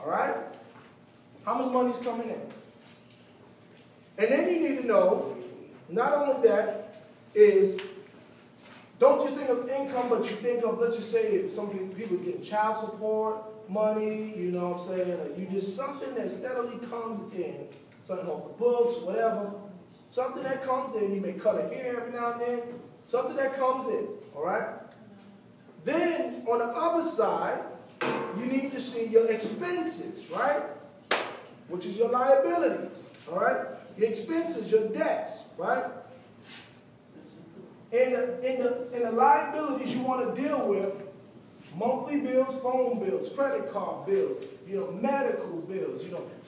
All right? How much money is coming in? And then you need to know, not only that, is don't just think of income, but you think of, let's just say, if some people getting child support money, you know what I'm saying, or you just something that steadily comes in, something off the books, whatever, something that comes in, you may cut a hair every now and then, something that comes in, all right? Then, on the other side, you need to see your expenses, right? Which is your liabilities, all right? Your expenses, your debts, right? In the liabilities you want to deal with, monthly bills, phone bills, credit card bills, medical bills,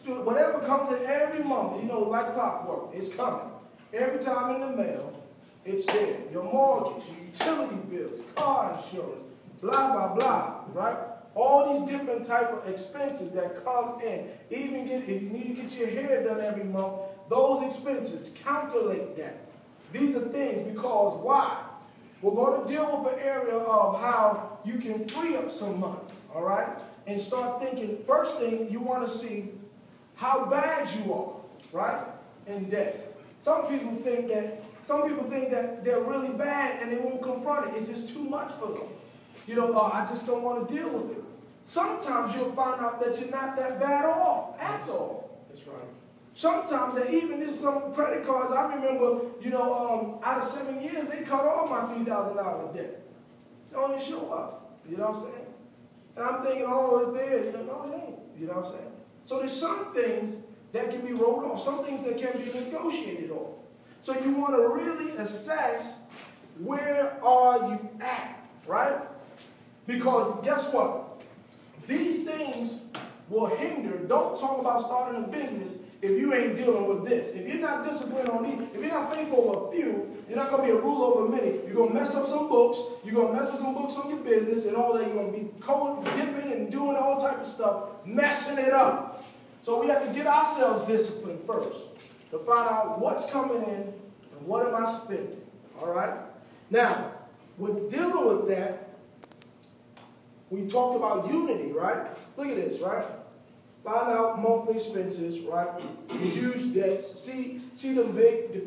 whatever comes in every month, like clockwork, it's coming. Every time in the mail, it's there. Your mortgage, your utility bills, car insurance, blah, blah, blah, right? All these different type of expenses that come in. Even if you need to get your hair done every month, those expenses, calculate that. These are things because why? We're going to deal with an area of how you can free up some money, all right? And start thinking, first thing, you want to see how bad you are, right, in debt. Some people think that they're really bad and they won't confront it. It's just too much for them. I just don't want to deal with it. Sometimes you'll find out that you're not that bad off after all. That's right. Sometimes, and even in some credit cards, I remember, out of 7 years, they cut off my $3,000 debt. They don't even show up. You know what I'm saying? And I'm thinking, oh, it's there. No, it ain't. You know what I'm saying? So there's some things that can be rolled off, some things that can be negotiated off. So you want to really assess where are you at, right? Because guess what? These things will hinder. Don't talk about starting a business if you ain't dealing with this. If you're not disciplined on these, if you're not faithful over a few, you're not going to be a rule over many. You're going to mess up some books. You're going to mess up some books on your business and all that. You're going to be code dipping and doing all type of stuff, messing it up. So we have to get ourselves disciplined first to find out what's coming in and what am I spending. All right? Now, with dealing with that, we talked about unity, right? Look at this, right? Find out monthly expenses, right? Reduce debts. See the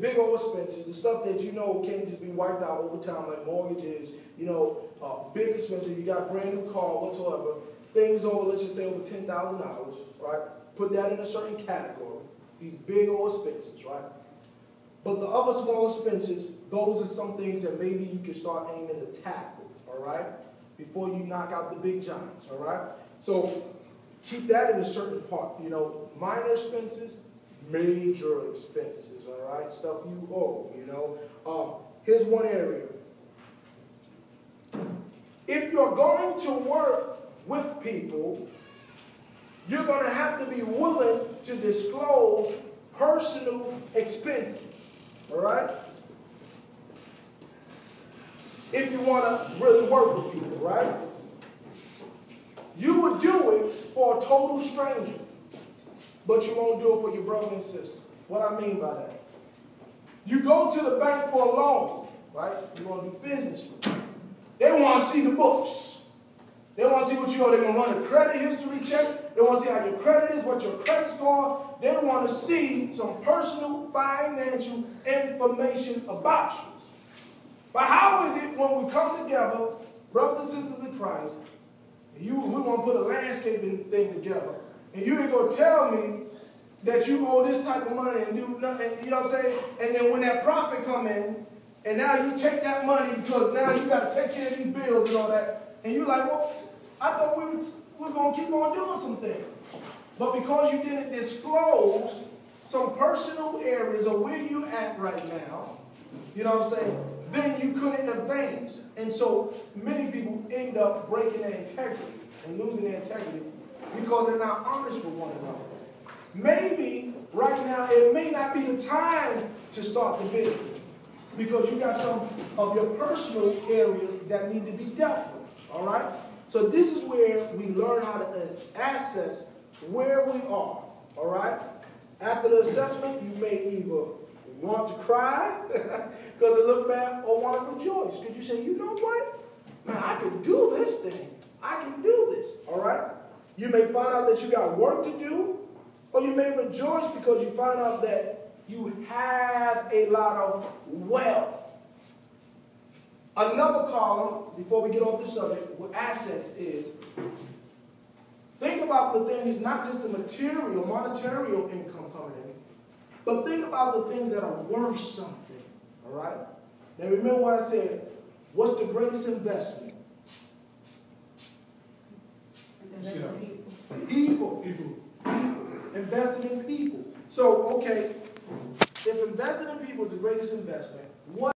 big old expenses, the stuff that can't just be wiped out over time, like mortgages, big expenses. You got a brand new car, whatsoever. Things over, let's just say over $10,000, right? Put that in a certain category. These big old expenses, right? But the other small expenses, those are some things that maybe you can start aiming to tackle, all right? Before you knock out the big giants, all right? So keep that in a certain part. Minor expenses, major expenses, all right? Stuff you owe, Here's one area. If you're going to work with people, you're going to have to be willing to disclose personal expenses, all right? If you want to really work with people, right? You would do it for a total stranger, but you won't do it for your brother and sister. What I mean by that? You go to the bank for a loan, right? You want to do business with them. They want to see the books. They want to see what you owe. They're going to run a credit history check. They want to see how your credit is, what your credit score. They want to see some personal financial information about you. But how is it when we come together, brothers and sisters in Christ, we want to put a landscaping thing together, and you ain't going to tell me that you owe this type of money and do nothing, you know what I'm saying? And then when that profit come in, and now you take that money because now you got to take care of these bills and all that, and you're like, well, I thought we were going to keep on doing some things. But because you didn't disclose some personal areas of where you at right now, you know what I'm saying, then you couldn't advance. And so many people end up breaking their integrity and losing their integrity because they're not honest with one another. Maybe right now it may not be the time to start the business because you got some of your personal areas that need to be dealt with, all right? So this is where we learn how to assess where we are, all right? After the assessment, you may either want to cry because it looked bad or want to rejoice because you say, you know what? Man, I can do this thing. I can do this, all right? You may find out that you got work to do, or you may rejoice because you find out that you have a lot of wealth. Another column, before we get off the subject, with assets is, think about the things, not just the material, monetary income coming in, but think about the things that are worth something, all right? Now remember what I said, what's the greatest investment? People. Investing in people. So, okay, if investing in people is the greatest investment, what